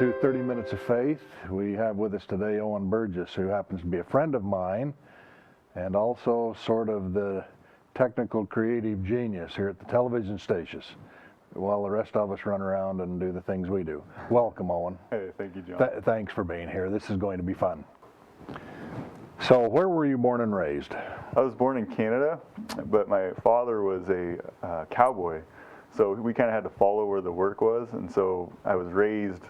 to 30 Minutes of Faith. We have with us today Owen Burgess, who happens to be a friend of mine and also sort of the technical creative genius here at the television stations, while the rest of us run around and do the things we do. Welcome, Owen. Hey, thank you, John. Thanks for being here. This is going to be fun. So where were you born and raised? I was born in Canada, but my father was a cowboy. So we kind of had to follow where the work was, and so I was raised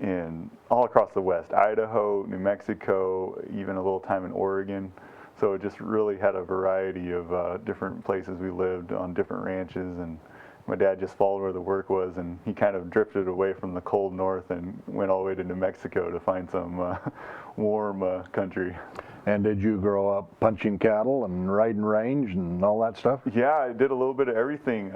in all across the West, Idaho, New Mexico, even a little time in Oregon. So it just really had a variety of different places we lived on different ranches, and my dad just followed where the work was, and he kind of drifted away from the cold north and went all the way to New Mexico to find some warm country. And did you grow up punching cattle and riding range and all that stuff? Yeah, I did a little bit of everything.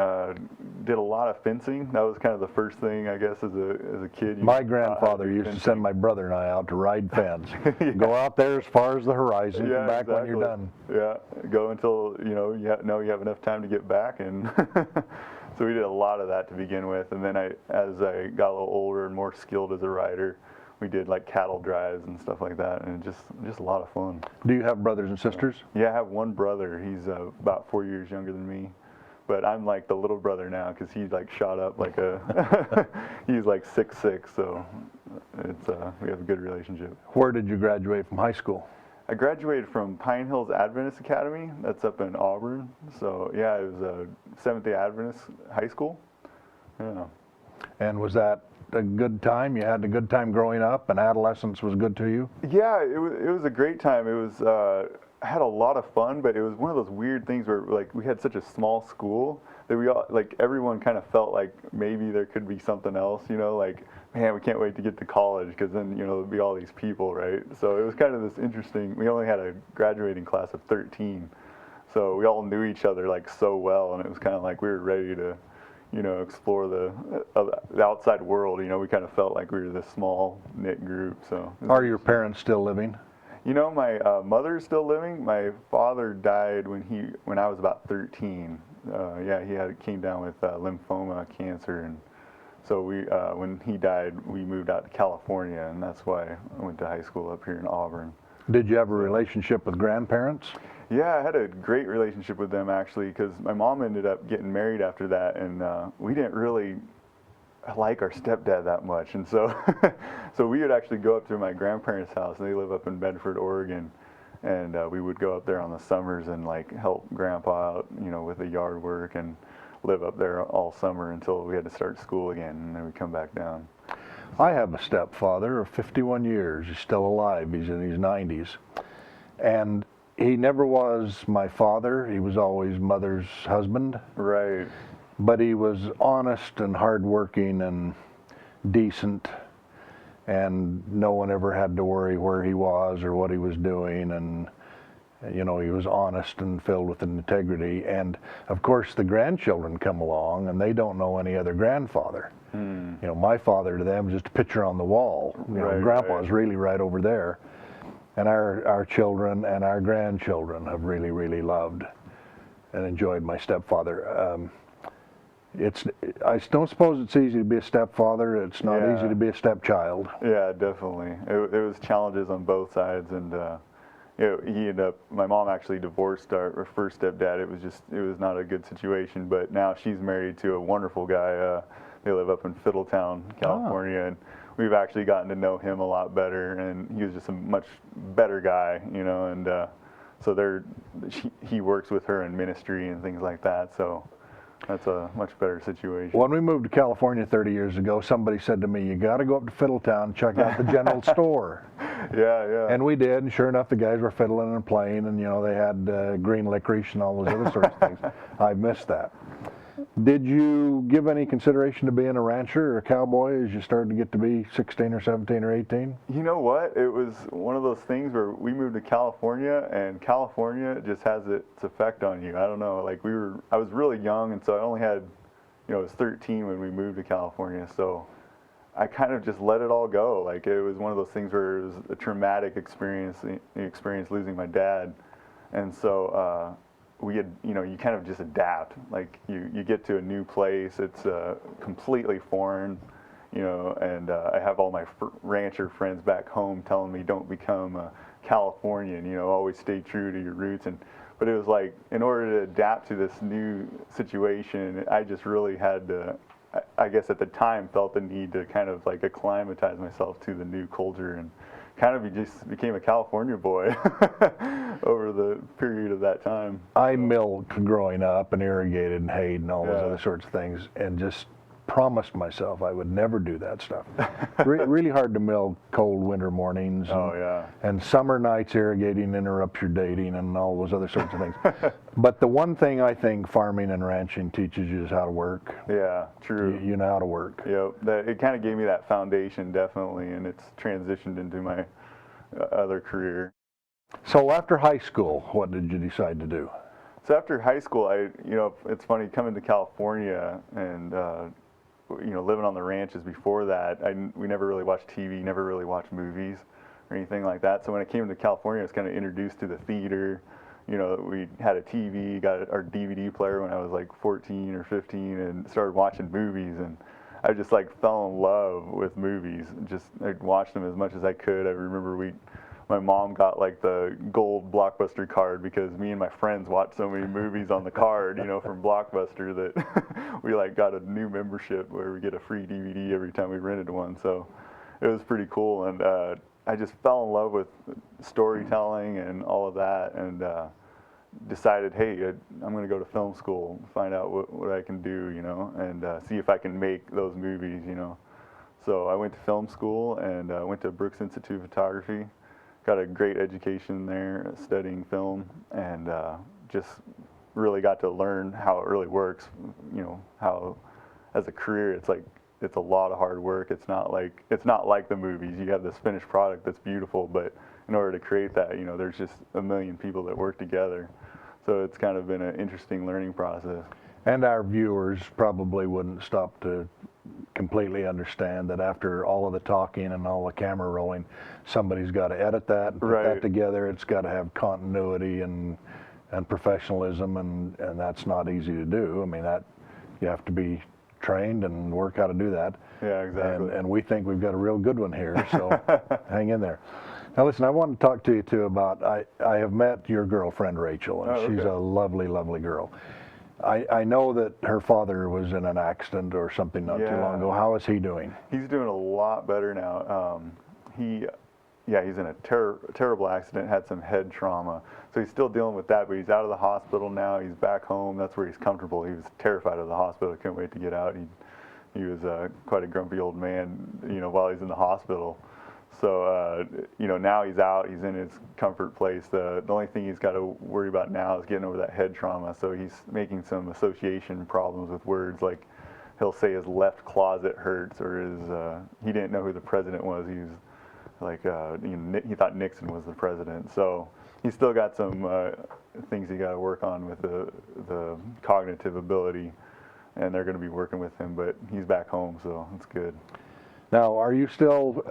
Did a lot of fencing. That was kind of the first thing, I guess, as a kid. My grandfather used to send my brother and I out to ride fence. Yeah. Go out there as far as the horizon, come back when you're done. Yeah, go until you have enough time to get back, and so we did a lot of that to begin with. And then as I got a little older and more skilled as a rider, we did like cattle drives and stuff like that, and just a lot of fun. Do you have brothers and sisters? Yeah, I have one brother. He's about 4 years younger than me, but I'm like the little brother now because he's like shot up like he's like 6'6", so it's we have a good relationship. Where did you graduate from high school? I graduated from Pine Hills Adventist Academy. That's up in Auburn. So yeah, it was a Seventh-day Adventist high school. Yeah. And was that a good time? You had a good time growing up, and adolescence was good to you? Yeah, it was a great time. It was I had a lot of fun, but it was one of those weird things where like we had such a small school that we all, like, everyone kind of felt like maybe there could be something else, like, man, we can't wait to get to college because then there'll be all these people, right? So it was kind of this interesting. We only had a graduating class of 13, so we all knew each other like so well, and it was kind of like we were ready to explore the outside world. We kind of felt like we were this small knit group. So. Are your parents still living? My mother's still living. My father died when I was about 13. He came down with lymphoma cancer, and so when he died, we moved out to California, and that's why I went to high school up here in Auburn. Did you have a relationship with grandparents? Yeah, I had a great relationship with them, actually, because my mom ended up getting married after that, and we didn't really like our stepdad that much, and so so we would actually go up to my grandparents' house, and they live up in Bedford, Oregon, and we would go up there on the summers and like help Grandpa out, with the yard work, and live up there all summer until we had to start school again, and then we'd come back down. I have a stepfather of 51 years. He's still alive. He's in his 90s, and he never was my father. He was always Mother's husband. Right. But he was honest and hardworking and decent, and no one ever had to worry where he was or what he was doing, and he was honest and filled with integrity. And of course the grandchildren come along and they don't know any other grandfather. My father to them is just a picture on the wall. Grandpa's really right over there. And our children and our grandchildren have really, really loved and enjoyed my stepfather. I don't suppose it's easy to be a stepfather. It's not easy to be a stepchild. Yeah, definitely. It was challenges on both sides, and my mom actually divorced our first stepdad. It was not a good situation, but now she's married to a wonderful guy. They live up in Fiddletown, California, and we've actually gotten to know him a lot better, and he was just a much better guy, and so he works with her in ministry and things like that, so that's a much better situation. When we moved to California 30 years ago, somebody said to me, you got to go up to Fiddletown and check out the general store. Yeah. And we did, and sure enough, the guys were fiddling and playing, and they had green licorice and all those other sorts of things. I missed that. Did you give any consideration to being a rancher or a cowboy as you started to get to be 16 or 17 or 18? You know what? It was one of those things where we moved to California, and California just has its effect on you. I don't know. Like I was really young, and so I only had, I was 13 when we moved to California. So I kind of just let it all go. Like it was one of those things where it was a traumatic experience losing my dad, and so. You kind of just adapt. Like you get to a new place, it's completely foreign. you know, and I have all my rancher friends back home telling me don't become a Californian, you know, always stay true to your roots. And but it was like, in order to adapt to this new situation, I just really had to, I guess at the time, felt the need to kind of like acclimatize myself to the new culture, and kind of just became a California boy over the period of that time. I milked growing up and irrigated and hayed and all those Yeah. other sorts of things, and just promised myself I would never do that stuff. Really hard to milk cold winter mornings. And, Oh, yeah. and summer nights irrigating interrupts your dating and all those other sorts of things. But the one thing I think farming and ranching teaches you is how to work. Yeah, true. You know how to work. Yep, it kind of gave me that foundation, definitely, and it's transitioned into my other career. So after high school, what did you decide to do? So after high school, it's funny coming to California and living on the ranches before that. We never really watched TV, never really watched movies or anything like that. So when I came to California, I was kind of introduced to the theater. You know, we had a TV, got our DVD player when I was like 14 or 15, and started watching movies. And I just like fell in love with movies. I watched them as much as I could. I remember my mom got like the gold Blockbuster card because me and my friends watched so many movies on the card, you know, from Blockbuster, that we like got a new membership where we get a free DVD every time we rented one. So it was pretty cool, and I just fell in love with storytelling and all of that, and decided, hey, I'm going to go to film school, find out what I can do, you know, and see if I can make those movies, you know. So I went to film school and went to Brooks Institute of Photography. Got a great education there studying film, and just really got to learn how it really works, you know, how as a career it's a lot of hard work. It's not like the movies. You have this finished product that's beautiful, but in order to create that, you know, there's just a million people that work together. So it's kind of been an interesting learning process. And our viewers probably wouldn't stop to completely understand that after all of the talking and all the camera rolling, somebody's got to edit that and put that together. It's got to have continuity and professionalism, and that's not easy to do. I mean, that you have to be trained and work how to do that. Yeah, exactly. And we think we've got a real good one here, so hang in there. Now listen, I want to talk to you too about, I have met your girlfriend Rachel, and she's a lovely, lovely girl. I know that her father was in an accident or something not too long ago. How is he doing? He's doing a lot better now. He's in a terrible accident, had some head trauma. So he's still dealing with that, but he's out of the hospital now. He's back home. That's where he's comfortable. He was terrified of the hospital. Couldn't wait to get out. He was quite a grumpy old man, you know, while he's in the hospital. So, you know, now he's out. He's in his comfort place. The only thing he's got to worry about now is getting over that head trauma. So he's making some association problems with words, like he'll say his left closet hurts, or he didn't know who the president was. He was like, he thought Nixon was the president. So he's still got some things he got to work on with the cognitive ability, and they're going to be working with him. But he's back home, so it's good. Now, are you still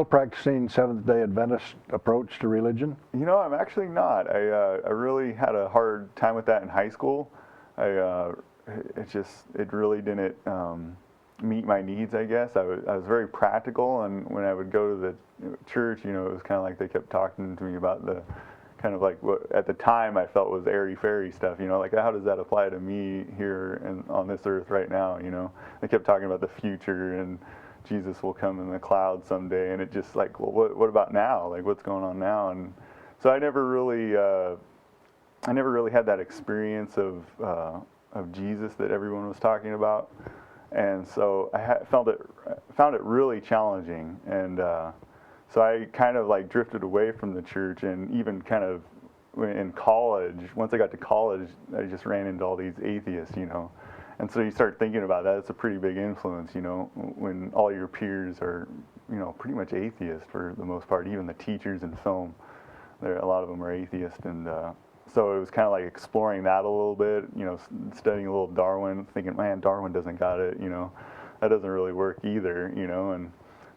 practicing Seventh-day Adventist approach to religion? You know, I'm actually not. I really had a hard time with that in high school. It really didn't meet my needs, I guess. I was very practical, and when I would go to the church, you know, it was kind of like they kept talking to me about the kind of like what at the time I felt was airy-fairy stuff, you know, like how does that apply to me here and on this earth right now, you know? They kept talking about the future and Jesus will come in the cloud someday, and it just like, well, what about now? Like, what's going on now? And so I never really had that experience of Jesus that everyone was talking about, and so I found it really challenging, and so I kind of like drifted away from the church, and even kind of in college. Once I got to college, I just ran into all these atheists, you know. And so you start thinking about that. It's a pretty big influence, you know, when all your peers are, you know, pretty much atheist for the most part. Even the teachers in film, a lot of them are atheist. And so it was kind of like exploring that a little bit, you know, studying a little Darwin, thinking, man, Darwin doesn't got it, you know. That doesn't really work either, you know. And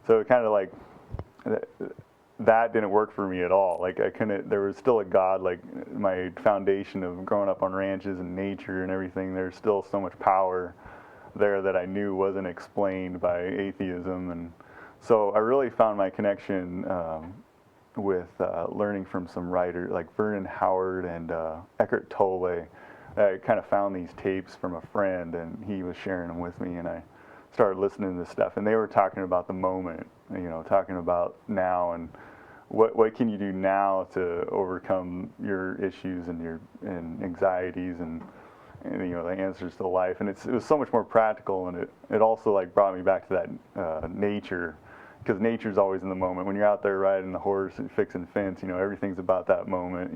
so it kind of like, that didn't work for me at all. Like there was still a God, like my foundation of growing up on ranches and nature and everything, there's still so much power there that I knew wasn't explained by atheism. And so I really found my connection with learning from some writers like Vernon Howard and Eckhart Tolle. I kind of found these tapes from a friend, and he was sharing them with me, and I started listening to this stuff. And they were talking about the moment, talking about now and what can you do now to overcome your issues and your anxieties and the answers to life. And it was so much more practical, and it also like brought me back to that nature. Because nature's always in the moment. When you're out there riding the horse and fixing fence, everything's about that moment,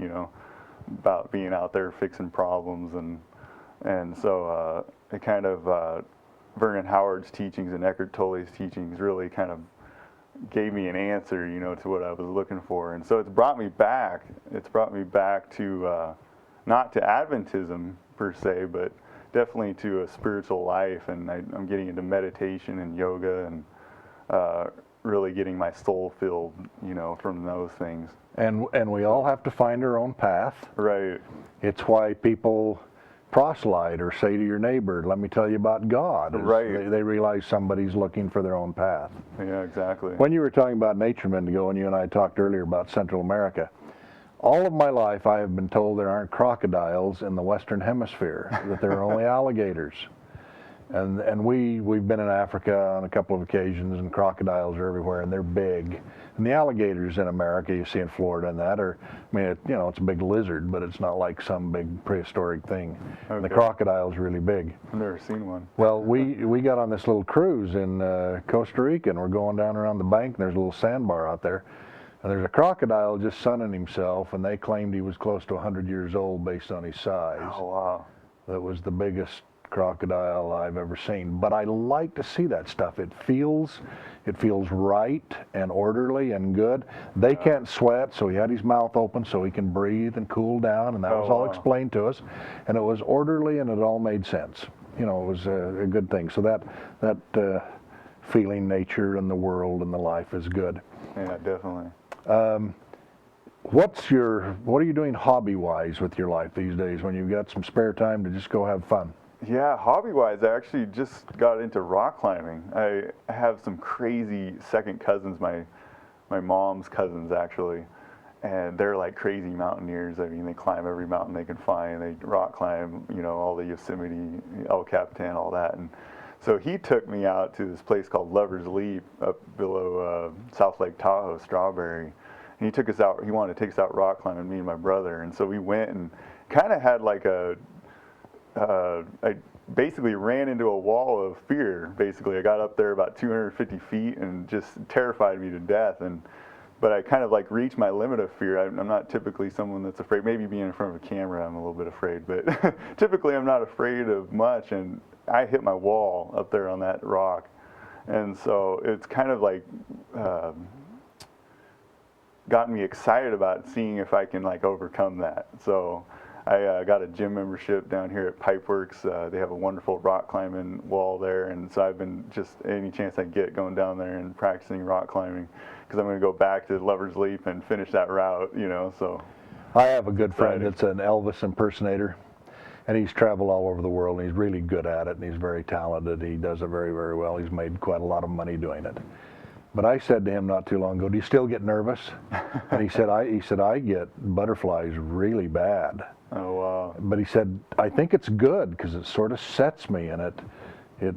about being out there fixing problems. And so it kind of, Vernon Howard's teachings and Eckhart Tolle's teachings really kind of gave me an answer, to what I was looking for. And so it's brought me back. It's brought me back to, not to Adventism per se, but definitely to a spiritual life. And I'm getting into meditation and yoga and, really getting my soul filled, from those things. And we all have to find our own path. Right. It's why people proselyte or say to your neighbor, let me tell you about God. Right. They realize somebody's looking for their own path. Yeah, exactly. When you were talking about nature a minute ago, and you and I talked earlier about Central America, all of my life I have been told there aren't crocodiles in the Western Hemisphere, that there are only alligators. And we've been in Africa on a couple of occasions, and crocodiles are everywhere, and they're big. And the alligators in America, you see in Florida and that, it's a big lizard, but it's not like some big prehistoric thing. Okay. And the crocodile's really big. I've never seen one. Well, we got on this little cruise in Costa Rica, and we're going down around the bank, and there's a little sandbar out there. And there's a crocodile just sunning himself, and they claimed he was close to 100 years old based on his size. Oh, wow. That was the biggest crocodile I've ever seen. But I like to see that stuff. It feels right and orderly and good. They can't sweat, so he had his mouth open so he can breathe and cool down, and that was all explained to us. And it was orderly, and it all made sense. It was a good thing. So that feeling nature and the world and the life is good. Yeah, definitely. What are you doing hobby-wise with your life these days when you've got some spare time to just go have fun? Yeah, hobby-wise, I actually just got into rock climbing. I have some crazy second cousins, my mom's cousins actually, and they're like crazy mountaineers. I mean, they climb every mountain they can find. They rock climb, all the Yosemite, El Capitan, all that. And so he took me out to this place called Lover's Leap up below South Lake Tahoe, Strawberry. And he took us out. He wanted to take us out rock climbing, me and my brother. And so we went and kind of had like I basically ran into a wall of fear. Basically, I got up there about 250 feet and just terrified me to death. But I kind of like reached my limit of fear. I'm not typically someone that's afraid. Maybe being in front of a camera, I'm a little bit afraid. But typically, I'm not afraid of much. And I hit my wall up there on that rock. And so it's kind of like gotten me excited about seeing if I can like overcome that. So I got a gym membership down here at Pipeworks. They have a wonderful rock climbing wall there, and so I've been just any chance I get going down there and practicing rock climbing, because I'm going to go back to Lover's Leap and finish that route, so. I have a good friend that's an Elvis impersonator, and he's traveled all over the world, and he's really good at it, and he's very talented. He does it very, very well. He's made quite a lot of money doing it. But I said to him not too long ago, do you still get nervous? And he said, I get butterflies really bad. Oh, wow. But he said, I think it's good because it sort of sets me, and it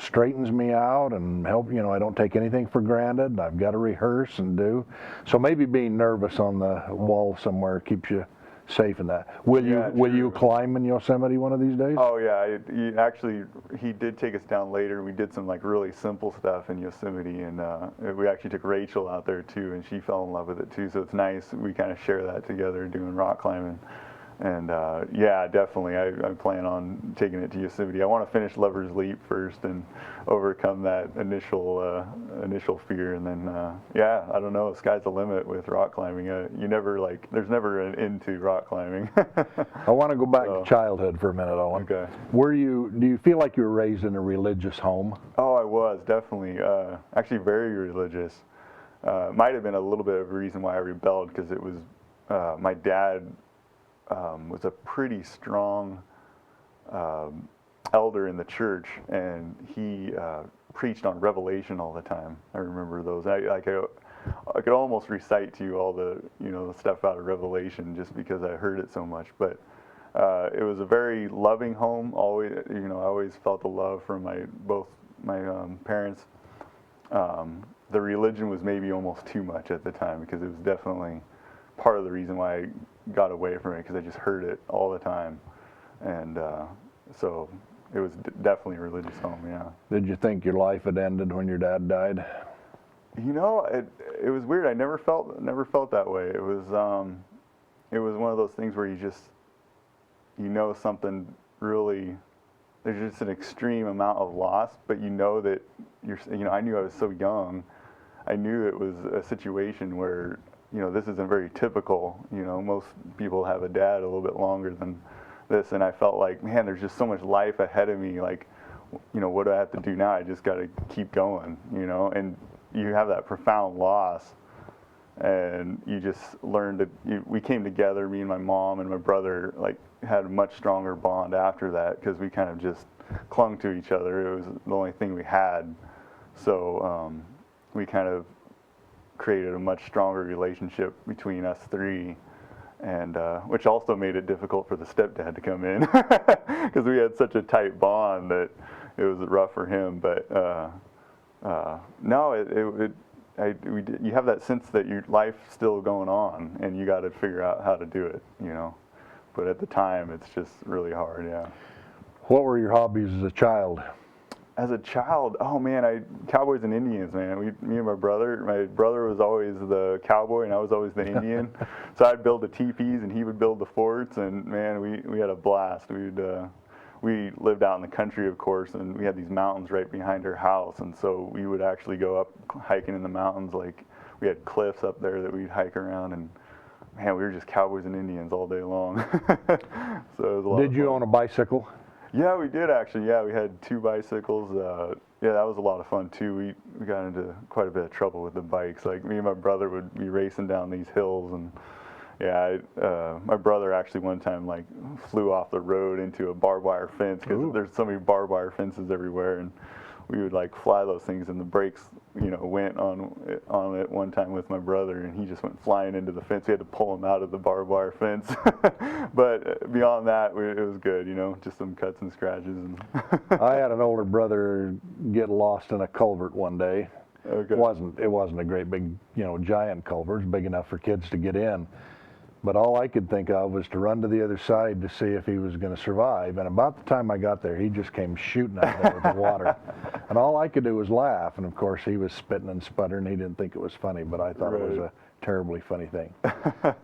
straightens me out and help, I don't take anything for granted. I've got to rehearse and do. So maybe being nervous on the wall somewhere keeps you safe in that. Will you climb in Yosemite one of these days? Oh yeah, he did take us down later. We did some like really simple stuff in Yosemite, and we actually took Rachel out there too, and she fell in love with it too. So it's nice. We kind of share that together, doing rock climbing. And yeah, definitely, I plan on taking it to Yosemite. I want to finish Lover's Leap first and overcome that initial fear, and then yeah, I don't know. The sky's the limit with rock climbing. There's never an end to rock climbing. I want to go back to childhood for a minute, Owen. Okay. Do you feel like you were raised in a religious home? Oh, I was definitely. Actually, very religious. Might have been a little bit of a reason why I rebelled, because it was my dad. Was a pretty strong elder in the church, and he preached on Revelation all the time. I remember those. I could almost recite to you all the the stuff out of Revelation just because I heard it so much. But it was a very loving home. Always, I always felt the love from both my parents. The religion was maybe almost too much at the time because it was definitely part of the reason why I got away from it, because I just heard it all the time, and so it was definitely a religious home. Yeah. Did you think your life had ended when your dad died? It was weird. I never felt that way. It was one of those things where something really, there's just an extreme amount of loss, but that I knew I was so young. I knew it was a situation where this isn't very typical. Most people have a dad a little bit longer than this, and I felt like, man, there's just so much life ahead of me. Like, what do I have to do now? I just got to keep going, and you have that profound loss, and you just learned we came together, me and my mom and my brother, like, had a much stronger bond after that, because we kind of just clung to each other. It was the only thing we had. So we kind of created a much stronger relationship between us three, and which also made it difficult for the stepdad to come in, because we had such a tight bond that it was rough for him. But no, you have that sense that your life's still going on, and you got to figure out how to do it, But at the time, it's just really hard, yeah. What were your hobbies as a child? As a child, oh man, cowboys and Indians, man. Me and my brother was always the cowboy and I was always the Indian. So I'd build the teepees and he would build the forts, and man, we had a blast. We lived out in the country, of course, and we had these mountains right behind our house, and so we would actually go up hiking in the mountains. Like, we had cliffs up there that we'd hike around, and man, we were just cowboys and Indians all day long. So it was a lot of fun. Did you own a bicycle? Yeah, we did actually. Yeah, we had 2 bicycles. Yeah, that was a lot of fun too. We got into quite a bit of trouble with the bikes. Like, me and my brother would be racing down these hills, and yeah, my brother actually one time like flew off the road into a barbed wire fence, because there's so many barbed wire fences everywhere, and we would like fly those things, and the brakes, went on it one time with my brother, and he just went flying into the fence. We had to pull him out of the barbed wire fence. But beyond that, it was good, just some cuts and scratches. And I had an older brother get lost in a culvert one day. Okay. It wasn't a great big, giant culvert. It was big enough for kids to get in. But all I could think of was to run to the other side to see if he was going to survive. And about the time I got there, he just came shooting out there with the water. And all I could do was laugh. And of course, he was spitting and sputtering. He didn't think it was funny, but I thought it was a terribly funny thing.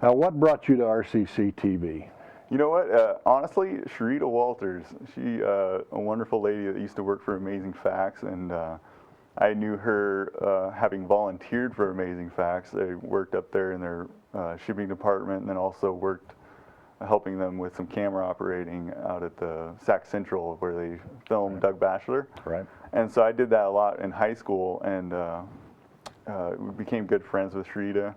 Now, what brought you to RCC TV? You know what? Honestly, Sharita Walters. She, a wonderful lady that used to work for Amazing Facts, and I knew her having volunteered for Amazing Facts. I worked up there in their shipping department, and then also worked helping them with some camera operating out at the Sac Central where they filmed Doug Batchelor. Right. And so I did that a lot in high school, and we became good friends with Sharita.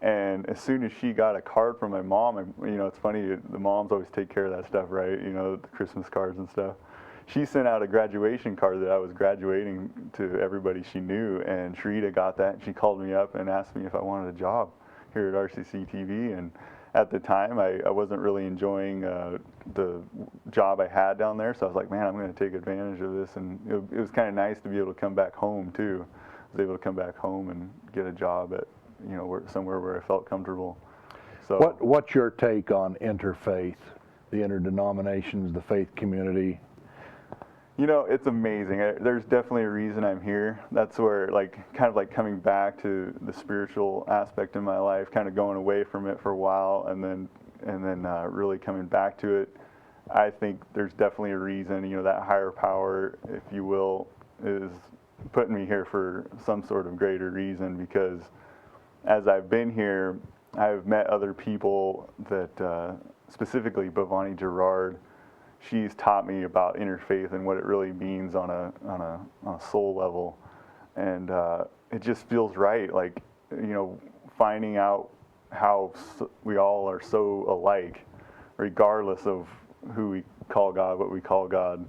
And as soon as she got a card from my mom, it's funny, the moms always take care of that stuff, right? The Christmas cards and stuff. She sent out a graduation card that I was graduating to everybody she knew, and Sharita got that, and she called me up and asked me if I wanted a job here at RCC TV. And at the time, I wasn't really enjoying the job I had down there, so I was like, man, I'm going to take advantage of this. And it was kind of nice to be able to come back home too. I was able to come back home and get a job at somewhere where I felt comfortable. So what's your take on interfaith, the interdenominations, the faith community? It's amazing. There's definitely a reason I'm here. That's where, kind of coming back to the spiritual aspect in my life, kind of going away from it for a while, and then really coming back to it. I think there's definitely a reason. That higher power, if you will, is putting me here for some sort of greater reason, because as I've been here, I've met other people that, specifically Bhavani Gerard, she's taught me about interfaith and what it really means on a soul level, and it just feels right. Finding out how we all are so alike, regardless of who we call God, what we call God.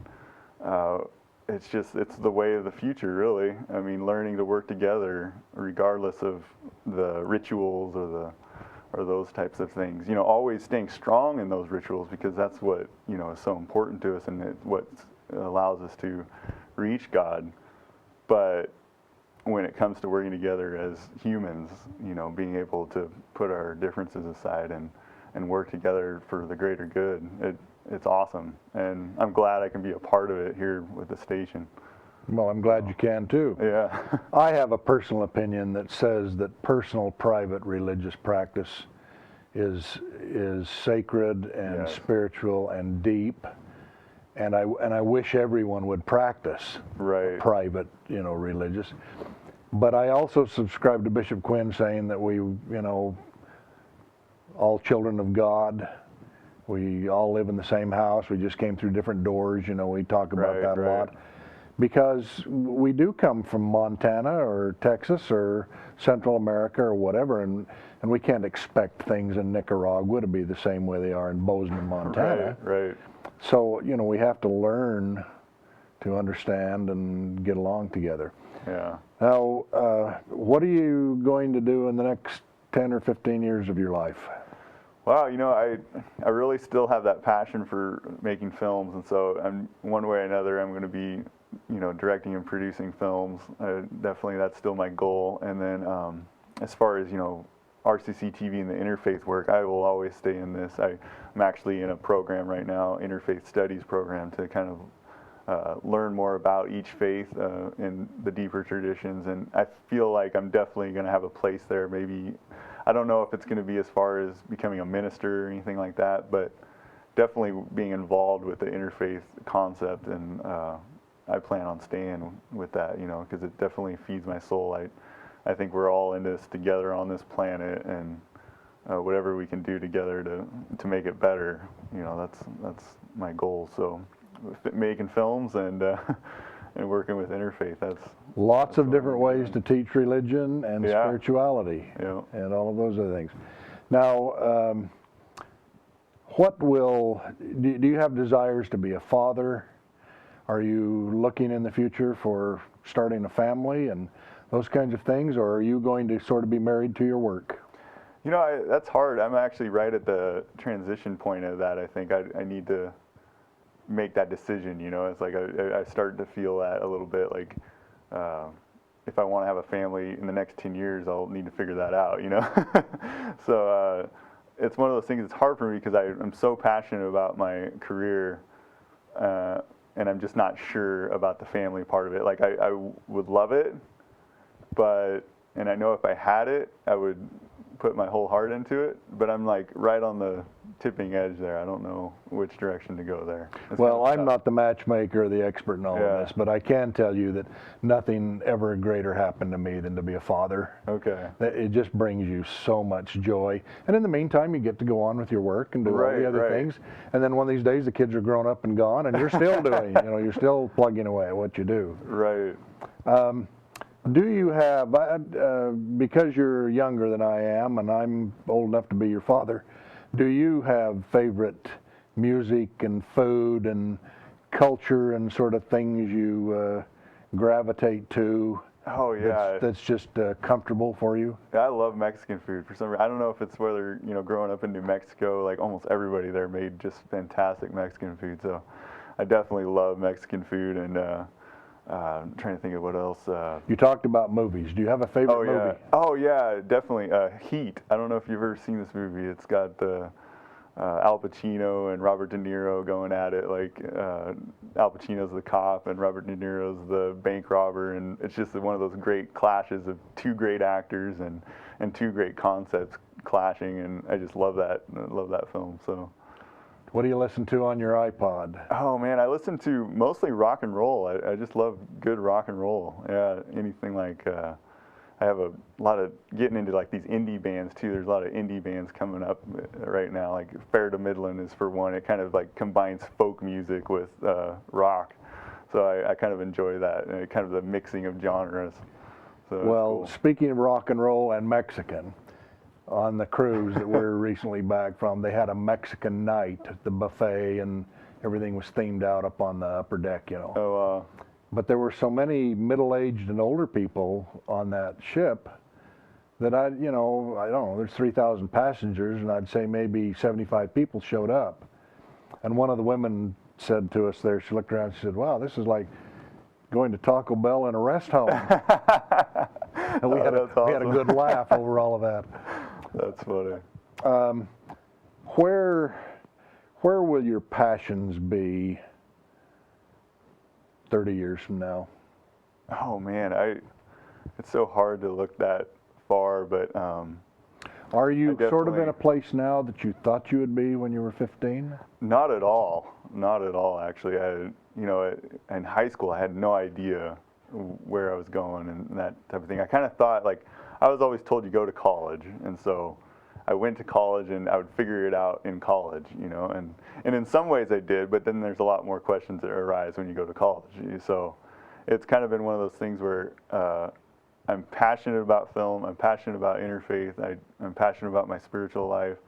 it's the way of the future, really. I mean, learning to work together regardless of the rituals or those types of things. You know, always staying strong in those rituals, because that's what, you know, is so important to us, and what allows us to reach God. But when it comes to working together as humans, you know, being able to put our differences aside and work together for the greater good, it's awesome. And I'm glad I can be a part of it here with the station. Well, I'm glad you can too. Yeah. I have a personal opinion that says that personal, private religious practice is sacred and Yes. spiritual and deep, and I wish everyone would practice Right. private, you know, religious. But I also subscribe to Bishop Quinn saying that we, you know, all children of God, we all live in the same house. We just came through different doors. You know, we talk about that a lot. Because we do come from Montana or Texas or Central America or whatever, and we can't expect things in Nicaragua to be the same way they are in Bozeman, Montana. Right. So, you know, we have to learn to understand and get along together. Yeah. Now, what are you going to do in the next 10 or 15 years of your life? Wow, you know, I really still have that passion for making films, and so one way or another I'm going to be, you know, directing and producing films. Definitely, that's still my goal. And then as far as, you know, RCC TV and the interfaith work, I will always stay in this. I'm actually in a program right now, interfaith studies program, to kind of learn more about each faith and the deeper traditions. And I feel like I'm definitely going to have a place there. Maybe, I don't know if it's going to be as far as becoming a minister or anything like that, but definitely being involved with the interfaith concept, and I plan on staying with that, you know, because it definitely feeds my soul. I think we're all in this together on this planet, and whatever we can do together to make it better, you know, that's my goal. So making films and and working with interfaith, that's lots of different ways to teach religion and Yeah. spirituality, Yeah. and all of those other things. Now, do you have desires to be a father? Are you looking in the future for starting a family and those kinds of things, or are you going to sort of be married to your work? You know, that's hard. I'm actually right at the transition point of that. I think I need to make that decision, you know. It's like I started to feel that a little bit, like if I want to have a family in the next 10 years, I'll need to figure that out, you know. So it's one of those things. It's hard for me because I'm so passionate about my career, and I'm just not sure about the family part of it. Like I would love it, and I know if I had it, I would put my whole heart into it, but I'm like right on the tipping edge there. I don't know which direction to go there. Well, I'm not the matchmaker or the expert in all Yeah. of this, but I can tell you that nothing ever greater happened to me than to be a father. Okay. It just brings you so much joy. And in the meantime, you get to go on with your work and do all the other things. And then one of these days, the kids are grown up and gone, and you're still doing, you know, you're still plugging away at what you do. Right. Do you have, because you're younger than I am, and I'm old enough to be your father, do you have favorite music and food and culture and sort of things you gravitate to? Oh yeah. That's just comfortable for you? I love Mexican food for some reason. I don't know if it's whether, you know, growing up in New Mexico, like almost everybody there made just fantastic Mexican food. So I definitely love Mexican food, and I'm trying to think of what else. You talked about movies. Do you have a favorite movie? Oh yeah, definitely. Heat. I don't know if you've ever seen this movie. It's got Al Pacino and Robert De Niro going at it. Like Al Pacino's the cop and Robert De Niro's the bank robber, and it's just one of those great clashes of two great actors and two great concepts clashing, and I just love that. I love that film. So. What do you listen to on your iPod? Oh man, I listen to mostly rock and roll. I just love good rock and roll. Yeah, anything like I have a lot of getting into like these indie bands too. There's a lot of indie bands coming up right now. Like Fair to Midland is for one. It kind of like combines folk music with rock, so I kind of enjoy that, and kind of the mixing of genres. So well, cool. Speaking of rock and roll and Mexican, on the cruise that we're recently back from, they had a Mexican night at the buffet, and everything was themed out up on the upper deck, you know. Oh, But there were so many middle-aged and older people on that ship that I don't know, there's 3,000 passengers, and I'd say maybe 75 people showed up. And one of the women said to us there, she looked around and she said, wow, this is like going to Taco Bell in a rest home. And we had a good laugh over all of that. That's funny. Where will your passions be 30 years from now? Oh man, it's so hard to look that far, but Are you sort of in a place now that you thought you would be when you were 15? not at all. Not at all, actually. In high school, I had no idea where I was going and that type of thing. I kind of thought, like, I was always told you go to college, and so I went to college and I would figure it out in college, and in some ways I did, but then there's a lot more questions that arise when you go to college. So it's kind of been one of those things where I'm passionate about film, I'm passionate about interfaith, I'm passionate about my spiritual life,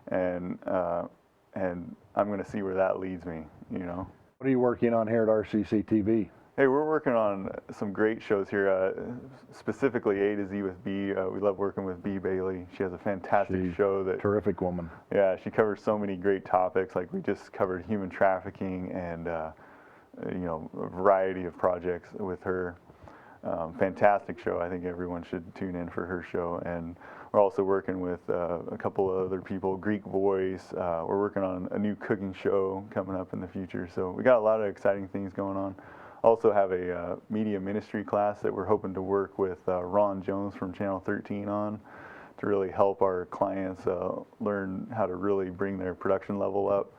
and I'm going to see where that leads me, What are you working on here at RCC TV? Hey, we're working on some great shows here, specifically A to Z with B. We love working with B. Bailey. She has a fantastic show that... Terrific woman. Yeah, she covers so many great topics. Like, we just covered human trafficking and, a variety of projects with her. Fantastic show. I think everyone should tune in for her show. And we're also working with a couple of other people, Greek Voice. We're working on a new cooking show coming up in the future. So we got a lot of exciting things going on. Also have a media ministry class that we're hoping to work with Ron Jones from Channel 13 on to really help our clients learn how to really bring their production level up.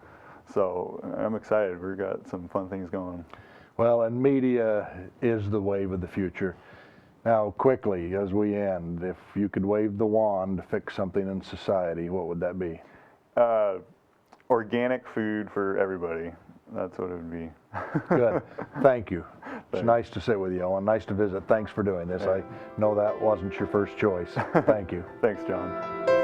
So I'm excited. We've got some fun things going. Well, and media is the wave of the future. Now, quickly, as we end, if you could wave the wand to fix something in society, what would that be? Organic food for everybody. That's what it would be. Good. Thank you. It's Thanks. nice to sit with you, Owen. Nice to visit. Thanks for doing this. I know that wasn't your first choice. Thank you. Thanks, John.